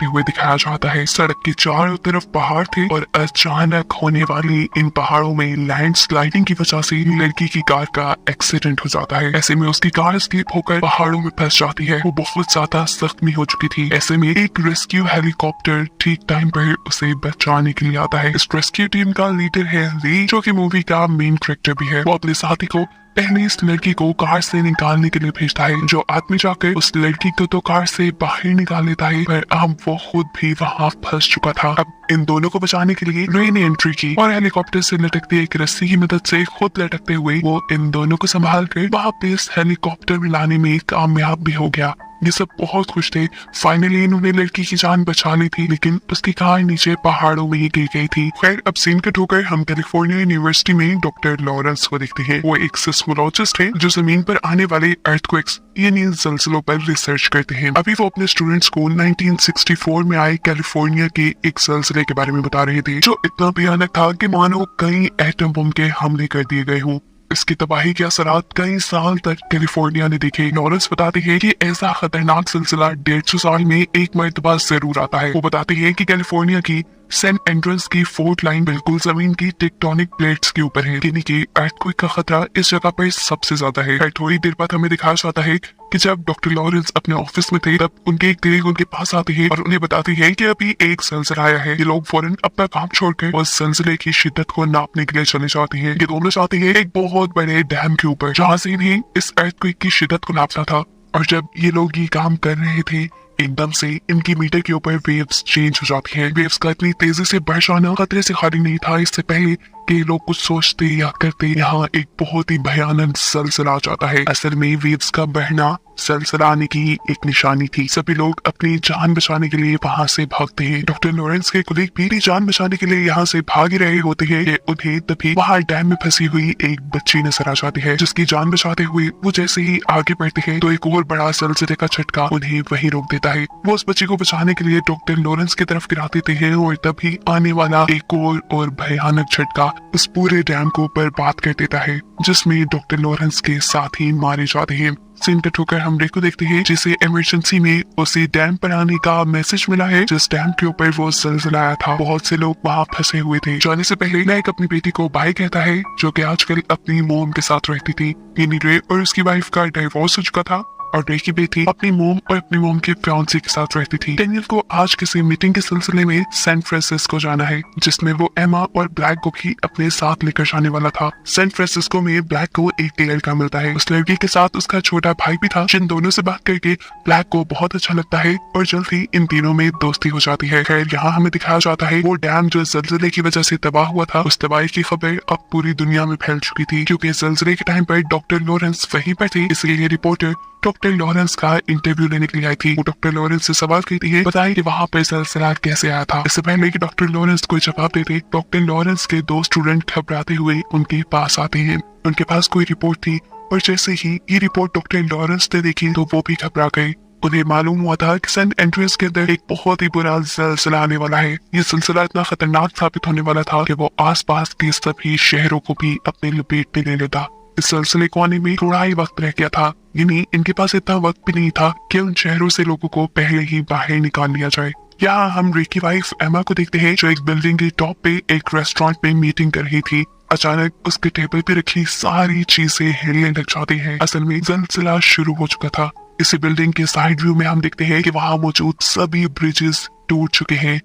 हुए दिखाया जाता है। सड़क के चारों तरफ पहाड़ थे और अचानक होने वाली इन पहाड़ों में लैंडस्लाइडिंग की वजह से लड़की की कार का एक्सीडेंट हो जाता है। ऐसे में उसकी कार स्लिप होकर पहाड़ों में फंस जाती है। वो बहुत ज्यादा जख्मी हो चुकी थी। ऐसे में एक रेस्क्यू हेलीकॉप्टर ठीक टाइम पर उसे बचाने के लिए आता है। इस रेस्क्यू टीम का लीडर है ली, जो कि मूवी का मेन कैरेक्टर भी है। वो अपने साथी को पहले इस लड़की को कार से निकालने के लिए भेजता है। जो आदमी जाकर उस लड़की को तो कार से बाहर निकाल लेता है, पर अब वो खुद भी वहाँ फंस चुका था। अब इन दोनों को बचाने के लिए रे ने एंट्री की और हेलीकॉप्टर से लटकती एक रस्सी की मदद से खुद लटकते हुए वो इन दोनों को संभाल कर वापस हेलीकॉप्टर में लाने में कामयाब भी हो गया। ये सब बहुत खुश थे। फाइनली इन्होंने लड़की की जान बचा ली थी, लेकिन उसकी कार नीचे पहाड़ों में ही गिर गई थी। खैर, अब सीन कट होकर हम कैलिफोर्निया यूनिवर्सिटी में डॉक्टर लॉरेंस को देखते हैं। वो एक सिस्मोलॉजिस्ट है जो जमीन पर आने वाले अर्थक्वेक्स यानी ज़लज़लों पर रिसर्च करते हैं। अभी वो अपने स्टूडेंट्स को 1964 में आए कैलिफोर्निया के एक ज़लज़ले के बारे में बता रहे थे, जो इतना भयानक था कि मानो कई एटम बम के हमले कर दिए गए हों। इसकी तबाही के असरात कई साल तक कैलिफोर्निया ने देखे। लॉरेंस बताते हैं कि ऐसा खतरनाक सिलसिला 150 साल में एक मरतबा जरूर आता है। वो बताते हैं कि कैलिफोर्निया की सैन एंड्रेस की फोर्ट लाइन बिल्कुल जमीन की टेक्टोनिक प्लेट्स के ऊपर है, यानी कि अर्थक्वेक का खतरा इस जगह पर सबसे ज्यादा है। थोड़ी देर बाद हमें दिखाया जाता है कि जब डॉक्टर लॉरेंस अपने ऑफिस में थे, तब उनके एक कलीग उनके पास आते हैं और उन्हें बताते हैं कि अभी एक ज़लज़ला आया है। ये लोग फौरन अपना काम छोड़कर उस ज़लज़ले की शिद्दत को नापने के लिए चले जाते हैं। ये दोनों जाते हैं एक बहुत बड़े डैम के ऊपर, जहाँ से इन्हें इस अर्थक्वेक की शिद्दत को नापना था। और जब ये लोग ये काम कर रहे थे, एकदम से इनकी मीटर के ऊपर वेव्स चेंज हो जाती हैं। वेव्स का इतनी तेजी से बढ़ जाना खतरे से खाली नहीं था। इससे पहले कि लोग कुछ सोचते या करते, यहाँ एक बहुत ही भयानक ज़लज़ला आ जाता है। असल में वेव्स का बढ़ना ज़लज़ला आने की एक निशानी थी। सभी लोग अपनी जान बचाने के लिए वहाँ से भागते हैं। डॉक्टर लॉरेंस के कुलीग भी जान बचाने के लिए यहाँ से भाग ही रहे होते हैं कि उन्हें तभी वहाँ डैम में फंसी हुई एक बच्ची नजर आ जाती है, जिसकी जान बचाते हुए वो जैसे ही आगे बढ़ते हैं तो एक और बड़ा ज़लज़ले का झटका उन्हें वहीं रोक देता है। वो उस बच्ची को बचाने के लिए डॉक्टर लॉरेंस की तरफ गिरा देते हैं और तभी आने वाला एक और भयानक झटका उस पूरे डैम को बर्बाद कर देता है, जिसमें डॉक्टर लॉरेंस के साथी मारे जाते हैं। सीन कट होकर हम रे को देखते हैं, जिसे इमरजेंसी में उसी डैम पर आने का मैसेज मिला है जिस डैम के ऊपर वो ज़लज़ला आया था। बहुत से लोग वहाँ फंसे हुए थे। जाने से पहले नायक अपनी बेटी को बाय कहता है, जो कि आजकल अपनी मोम के साथ रहती थी। यानी रे और उसकी वाइफ का डिवोर्स हो चुका था और रे की बेटी अपनी मोम और अपनी मोम के फियांसे के साथ रहती थी। डेनियल को आज किसी मीटिंग के सिलसिले में सैन फ्रांसिस्को जाना है, जिसमें वो एमा और ब्लैक को भी अपने साथ लेकर जाने वाला था। सैन फ्रांसिस्को में ब्लैक को एक लड़का मिलता है। उस लड़की के साथ उसका छोटा भाई भी था, जिन दोनों से बात करके ब्लैक को बहुत अच्छा लगता है और जल्द ही इन तीनों में दोस्ती हो जाती है। खैर, यहाँ हमें दिखाया जाता है वो डैम जो ज़लज़ले की वजह से तबाह हुआ था, उस तबाही की खबर अब पूरी दुनिया में फैल चुकी थी, क्योंकि ज़लज़ले के टाइम पर डॉक्टर लॉरेंस वहीं पर थे। इसलिए रिपोर्टर डॉक्टर लॉरेंस का इंटरव्यू लेने के लिए आई थी। वो डॉक्टर लॉरेंस से सवाल करती है, बताइए कि वहाँ पर ज़लज़ला कैसे आया था। इससे पहले कि डॉक्टर लॉरेंस कोई जवाब देते, डॉक्टर लॉरेंस के दो स्टूडेंट घबराते हुए उनके पास आते हैं। उनके पास कोई रिपोर्ट थी और जैसे ही ये रिपोर्ट डॉक्टर लॉरेंस ने देखी तो वो भी घबरा गए। उन्हें मालूम हुआ था कि सैन एंड्रेस के अंदर एक बहुत ही बुरा ज़लज़ला आने वाला है। ये सिलसिला इतना खतरनाक साबित होने वाला था कि वो आसपास के सभी शहरों को भी अपने लपेट में ले लेता। इस सिलसिले को आने में थोड़ा ही वक्त रह गया था, यानी इनके पास इतना वक्त भी नहीं था कि उन शहरों से लोगों को पहले ही बाहर निकाल लिया जाए। यहाँ हम रे की वाइफ एमा को देखते हैं, जो एक बिल्डिंग के टॉप पे एक रेस्टोरेंट में मीटिंग कर रही थी। अचानक उसके टेबल पे रखी सारी चीजें हिलने लग जाती हैं। असल में ज़लज़ला शुरू हो चुका था। इसी बिल्डिंग के साइड व्यू में हम देखते हैं कि वहाँ मौजूद सभी ब्रिजेस टूट चुके हैं।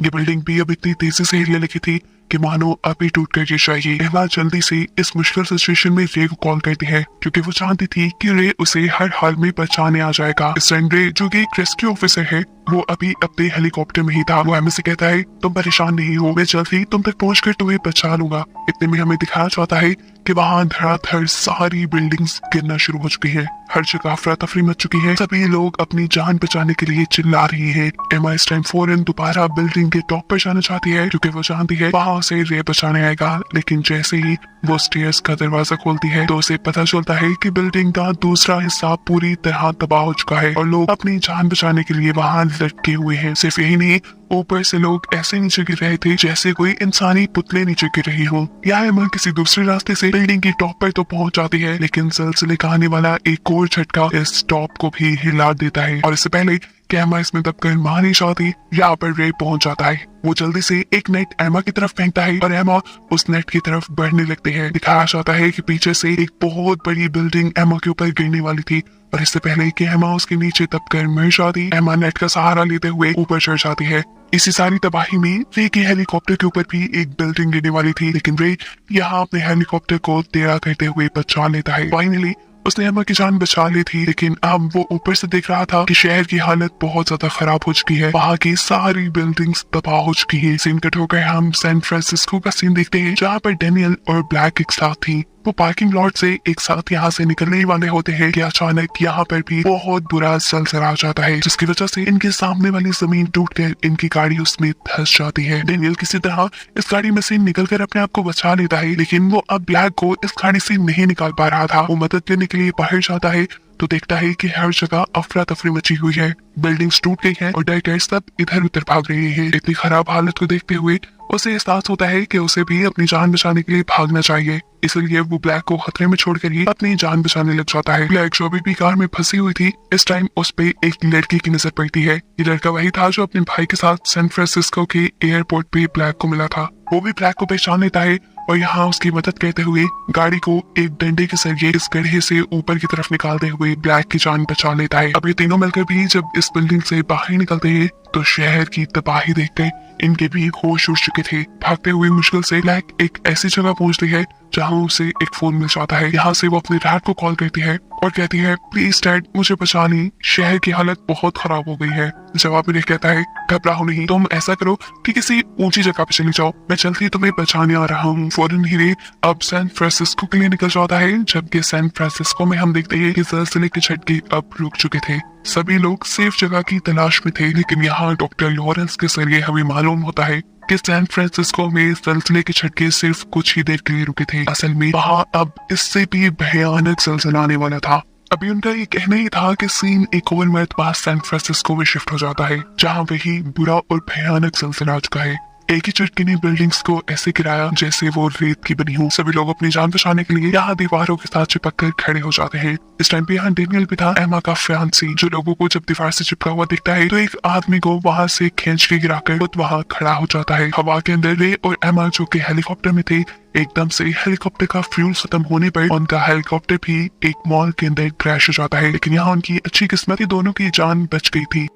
ये बिल्डिंग भी अब इतनी तेजी से हिलने लगी थी कि मानो अभी टूट कर गिर जाएगी। एमा जल्दी से इस मुश्किल सिचुएशन में रे को कॉल करती है, क्योंकि वो जानती थी कि रे उसे हर हाल में बचाने आ जाएगा। इस रे, जो कि एक रेस्क्यू ऑफिसर है, वो अभी अपने हेलीकॉप्टर में ही था। वो एमा से कहता है, तुम परेशान नहीं हो, मैं जल्द ही तुम तक पहुंचकर तुम्हें बचा लूंगा। इतने में हमें दिखाया जाता है कि वहाँ धड़ाधड़ सारी बिल्डिंग्स गिरना शुरू हो चुकी हैं। हर जगह अफरा तफरी मच चुकी है। सभी लोग अपनी जान बचाने के लिए चिल्ला रही हैं। एमा इस टाइम फौरन दोबारा बिल्डिंग के टॉप पर जाना चाहती है, क्योंकि वो जानती है वहाँ से रे बचाने आएगा। लेकिन जैसे ही वो स्टेयर्स का दरवाजा खोलती है तो उसे पता चलता है कि बिल्डिंग का दूसरा हिस्सा पूरी तरह तबाह हो चुका है और लोग अपनी जान बचाने के लिए वहाँ लटके हुए हैं। सिर्फ यही नहीं, ऊपर से लोग ऐसे नीचे गिर रहे थे जैसे कोई इंसानी पुतले नीचे गिर रही हो। या एमा किसी दूसरे रास्ते से बिल्डिंग की टॉप पर तो पहुंच जाती है, लेकिन ज़लज़ले का आने वाला एक और झटका इस टॉप को भी हिला देता है। और इससे पहले कि एमा इसमें दबकर मारी जाती। यहाँ पर रे पहुंच जाता है। वो जल्दी से एक नेट एमा की तरफ फेंकता है और एमा उस नेट की तरफ बढ़ने लगते हैं। दिखाया जाता है कि पीछे से एक बहुत बड़ी बिल्डिंग एमा के ऊपर गिरने वाली थी और इससे पहले कि एमा उसके नीचे दबकर मर जाती, एमा नेट का सहारा लेते हुए ऊपर चढ़ जाती है। इसी सारी तबाही में रे के हेलीकॉप्टर के ऊपर भी एक बिल्डिंग गिरने वाली थी, लेकिन रे यहाँ अपने हेलीकॉप्टर को टेढ़ा करते हुए बचा लेता है। फाइनली उसने एमा की जान बचा ली थी, लेकिन अब वो ऊपर से देख रहा था कि शहर की हालत बहुत ज्यादा खराब हो चुकी है। वहाँ की सारी बिल्डिंग्स तबाह हो चुकी है। सीन कट होकर हम सैन फ्रांसिस्को का सीन देखते हैं, जहाँ पर डेनियल और ब्लैक एक साथ थी। वो पार्किंग लॉट से एक साथ यहाँ से निकलने वाले होते हैं कि अचानक यहाँ पर भी बहुत बुरा ज़लज़ला आ जाता है, जिसकी वजह से इनके सामने वाली जमीन टूटकर इनकी गाड़ी उसमें धंस जाती है। डेनियल किसी तरह इस गाड़ी में से निकलकर अपने आप को बचा लेता है, लेकिन वो अब ब्लैक को इस गाड़ी से नहीं निकाल पा रहा था। वो मदद करने के लिए बाहर जाता है तो देखता है कि हर जगह अफरा तफरी मची हुई है, बिल्डिंग्स टूट गई हैं और डाइकर्स सब इधर उधर भाग रहे हैं। इतनी खराब हालत को देखते हुए उसे एहसास होता है कि उसे भी अपनी जान बचाने के लिए भागना चाहिए, इसलिए वो ब्लैक को खतरे में छोड़कर ही अपनी जान बचाने लग जाता है। ब्लैक जो अभी भी कार में फंसी हुई थी, इस टाइम उस पे एक लड़की की नजर पड़ती है। ये लड़का वही था जो अपने भाई के साथ सैन फ्रांसिस्को के एयरपोर्ट पे ब्लैक को मिला था। वो भी ब्लैक को पहचान लेता है और यहाँ उसकी मदद करते हुए गाड़ी को एक डंडे के जरिए इस गड्ढे से ऊपर की तरफ निकालते हुए ब्लैक की जान बचा लेता है। अब ये तीनों मिलकर भी जब इस बिल्डिंग से बाहर निकलते हैं तो शहर की तबाही देखकर इनके भी होश उड़ चुके थे। भागते हुए मुश्किल से ब्लैक एक ऐसी जगह पहुंचती है जहां उसे एक फोन मिल जाता है। यहाँ से वो अपने डैड को कॉल करती है और कहती है, प्लीज डैड मुझे बचा ली, शहर की हालत बहुत खराब हो गई है। जवाब में कहता है, घबराओ नहीं, तुम ऐसा करो कि किसी ऊंची जगह पे चले जाओ, मैं जल्दी तुम्हें बचाने आ रहा हूँ। फौरन ही रे अब सैन फ्रांसिस्को के लिए निकल जाता है, जबकि सैन फ्रांसिस्को में हम देखते हैं कि ज़लज़ले के झटके अब रुक चुके थे। सभी लोग सेफ जगह की तलाश में थे, लेकिन यहाँ डॉक्टर लॉरेंस के जरिए हमें मालूम होता है कि सैन फ्रांसिस्को में ज़लज़ले के झटके सिर्फ कुछ ही देर के लिए रुके थे। असल में वहाँ अब इससे भी भयानक ज़लज़ला आने वाला था। अभी उनका ये कहना ही था कि सीन एक और मरतबा सैन फ्रांसिस्को में शिफ्ट हो जाता है, जहाँ वही बुरा और भयानक ज़लज़ला आ चुका है। एक ही झटके ने बिल्डिंग्स को ऐसे गिराया जैसे वो रेत की बनी हो। सभी लोग अपनी जान बचाने के लिए यहाँ दीवारों के साथ चिपक कर खड़े हो जाते हैं। इस टाइम पे यहाँ डेनियल भी था, एमा का फियांसी, जो लोगों को जब दीवार से चिपका हुआ दिखता है तो एक आदमी को वहाँ से खींच के गिराकर खुद वहाँ खड़ा हो जाता है। हवा के अंदर रे और एमा जो कि हेलीकॉप्टर में थे, एकदम से हेलीकॉप्टर का फ्यूल खत्म होने पर उनका हेलीकॉप्टर भी एक मॉल के अंदर क्रैश हो जाता है, लेकिन यहाँ उनकी अच्छी किस्मत, दोनों की जान बच गई थी।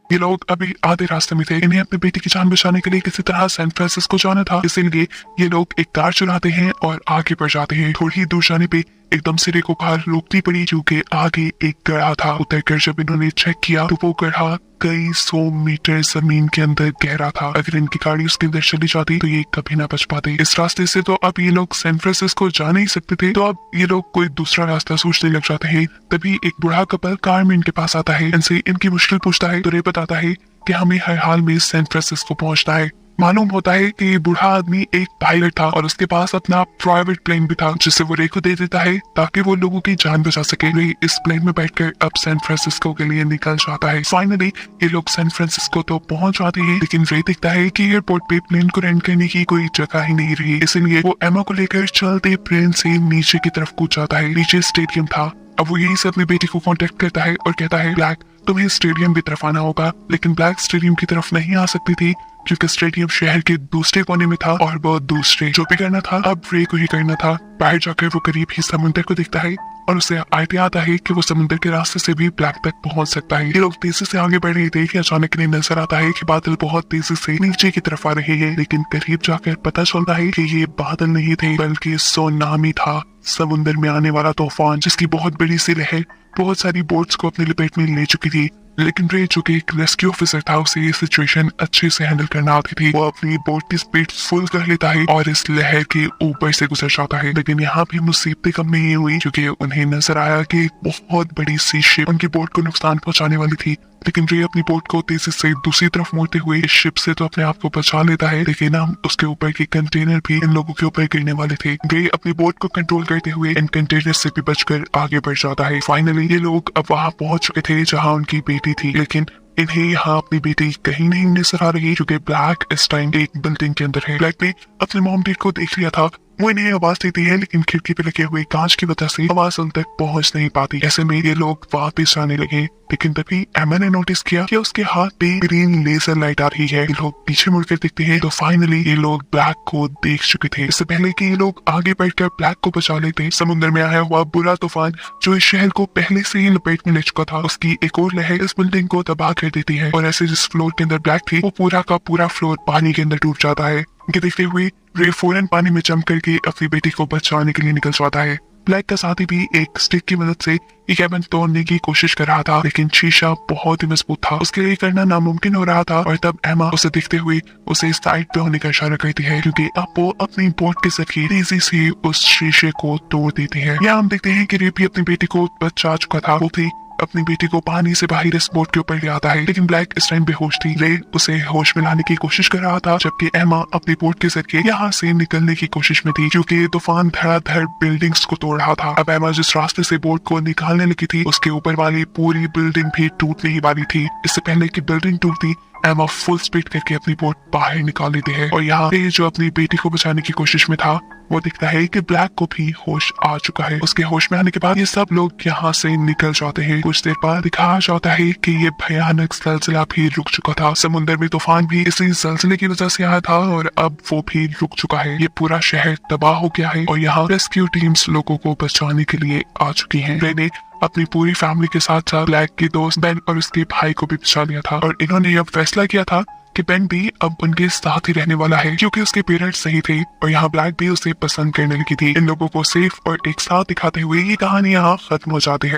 ये लोग अभी आधे रास्ते में थे। इन्हें अपने बेटे की जान बचाने के लिए किसी तरह सैन फ्रांसिस्को जाना था, इसीलिए ये लोग एक कार चुराते हैं और आगे बढ़ जाते हैं। थोड़ी ही दूर जाने पे एकदम से रे को कार रोकनी पड़ी, क्योंकि आगे एक गड्ढा था। उतरकर जब इन्होंने चेक किया तो वो गड्ढा कई 100 मीटर जमीन के अंदर गहरा था। अगर इनकी गाड़ी उसके अंदर चली जाती तो ये कभी ना बच पाते। इस रास्ते से तो अब ये लोग सैन फ्रांसिस्को जा नहीं सकते थे, तो अब ये लोग कोई दूसरा रास्ता सोचने लग जाते हैं। तभी एक बूढ़ा कपल कार में इनके पास आता है, इनसे इनकी मुश्किल पूछता है तो रे बताता है कि हमें हर हाल में सैन फ्रांसिस्को पहुंचना है। मालूम होता है कि ये बूढ़ा आदमी एक पायलट था और उसके पास अपना प्राइवेट प्लेन भी था, जिसे वो रे को दे देता है ताकि वो लोगों की जान बचा सके। रे इस प्लेन में बैठकर अब सैन फ्रांसिस्को के लिए निकल जाता है। फाइनली ये लोग सैन फ्रांसिस्को तो पहुंच जाते हैं, लेकिन रे दिखता है कि एयरपोर्ट पे प्लेन को रेंट करने की कोई जगह ही नहीं रही, इसलिए वो एमा को लेकर चलते प्लेन से नीचे की तरफ कूद जाता है। नीचे स्टेडियम था। अब वो यही से अपने बेटे को कांटेक्ट करता है और कहता है, ब्लैक तुम्हें स्टेडियम की तरफ आना होगा। लेकिन ब्लैक स्टेडियम की तरफ नहीं आ सकती थी क्योंकि स्टेडियम शहर के दूसरे कोने में था और वो दूसरे जो भी करना था अब रे को ही करना था। बाहर जाकर वो करीब ही समुद्र को देखता है और उसे आइडिया आता है कि वो समुद्र के रास्ते से भी ब्लैक तक पहुंच सकता है। ये लोग तेजी से आगे बढ़ रहे थे कि अचानक इन्हें नजर आता है कि बादल बहुत तेजी से नीचे की तरफ आ रहे हैं, लेकिन करीब जाकर पता चलता है कि ये बादल नहीं थे बल्कि सुनामी था, समुद्र में आने वाला तूफान, जिसकी बहुत बड़ी सी लहर बहुत सारी बोट्स को अपनी लपेट में ले चुकी थी। लेकिन रे जो कि एक रेस्क्यू ऑफिसर था, उसे ये सिचुएशन अच्छे से हैंडल करना आती थी। वो अपनी बोट की स्पीड फुल कर लेता है और इस लहर के ऊपर से गुजर जाता है। लेकिन यहाँ भी मुसीबतें कम नहीं हुई, क्योंकि उन्हें नजर आया कि एक बहुत बड़ी सी शिप उनकी बोट को नुकसान पहुंचाने वाली थी। लेकिन रे अपनी बोट को तेजी से दूसरी तरफ मोड़ते हुए इस शिप से तो अपने आप को बचा लेता है, लेकिन हम उसके ऊपर के कंटेनर भी इन लोगों के ऊपर गिरने वाले थे। रे अपनी बोट को कंट्रोल करते हुए इन कंटेनर से भी बचकर आगे बढ़ जाता है। फाइनली ये लोग अब वहां पहुंच चुके थे जहां उनकी बेटी थी, लेकिन इन्हें यहाँ अपनी बेटी कहीं नहीं नजर आ रही, क्योंकि ब्लैक इस टाइम एक बिल्डिंग के अंदर है। ब्लैक ने अपने मॉम डैड को देख लिया था वो इन्हें आवाज देती है, लेकिन खिड़की पे लगे हुए कांच की वजह से आवाज उन तक पहुंच नहीं पाती। ऐसे में ये लोग वापस जाने लगे, लेकिन तभी एमा ने नोटिस किया कि उसके हाथ पे ग्रीन लेजर लाइट आ रही है। ये लोग पीछे मुड़कर देखते हैं तो फाइनली ये लोग ब्लैक को देख चुके थे। इससे पहले कि ये लोग आगे बढ़कर ब्लैक को बचा लेते, समुद्र में आया हुआ बुरा तूफान जो इस शहर को पहले से ही लपेट में ले चुका था, उसकी एक और लहर इस बिल्डिंग को तबाह कर देती है और ऐसे जिस फ्लोर के अंदर ब्लैक थी वो पूरा का पूरा फ्लोर पानी के अंदर डूब जाता है। इनके देखते हुए रे फौरन पानी में जम करके अपनी बेटी को बचाने के लिए निकल जाता है। ब्लैक का साथी भी एक स्टिक की मदद से ये कैबिन तोड़ने की कोशिश कर रहा था, लेकिन शीशा बहुत ही मजबूत था, उसके लिए करना नामुमकिन हो रहा था। और तब एमा उसे देखते हुए उसे साइड पे होने का इशारा करती है, क्योंकि अब वो अपनी बोट के जरिए तेजी से उस शीशे को तोड़ देती है। यहाँ हम देखते हैं कि रे भी अपनी बेटी को बचा चुका था। वो भी अपनी बेटी को पानी से बाहर इस बोट के ऊपर ले आता है, लेकिन ब्लैक इस टाइम बेहोश थी। रे उसे होश में लाने की कोशिश कर रहा था, जबकि एमा अपनी बोट के जरिए यहाँ से निकलने की कोशिश में थी, क्योंकि तूफान धड़ाधड़ बिल्डिंग्स को तोड़ रहा था। अब एमा जिस रास्ते से बोट को निकालने लगी थी उसके ऊपर वाली पूरी बिल्डिंग भी टूटने ही वाली थी। इससे पहले कि बिल्डिंग टूटती, एमा फुल स्पीड करके अपनी बोट बाहर निकाल लेती है और यहाँ पे जो अपनी बेटी को बचाने की कोशिश में था वो दिखता है कि ब्लैक को भी होश आ चुका है। उसके होश में आने के बाद ये सब लोग यहाँ से निकल जाते हैं। कुछ देर बाद दिखाया जाता है कि ये भयानक ज़लज़ला भी रुक चुका था। समुद्र में तूफान भी इसी ज़लज़ले की वजह से आया था और अब वो भी रुक चुका है। ये पूरा शहर तबाह हो गया है और यहाँ रेस्क्यू टीम्स लोगों को बचाने के लिए आ चुकी हैं। रे ने अपनी पूरी फैमिली के साथ साथ ब्लैक के दोस्त बेन और उसके भाई को भी बचा लिया था और इन्होंने अब फैसला किया था कि बेन भी अब उनके साथ ही रहने वाला है, क्योंकि उसके पेरेंट्स सही थे और यहाँ ब्लैक भी उसे पसंद करने लगी थी। इन लोगों को सेफ और एक साथ दिखाते हुए ये कहानी यहाँ खत्म हो जाती है।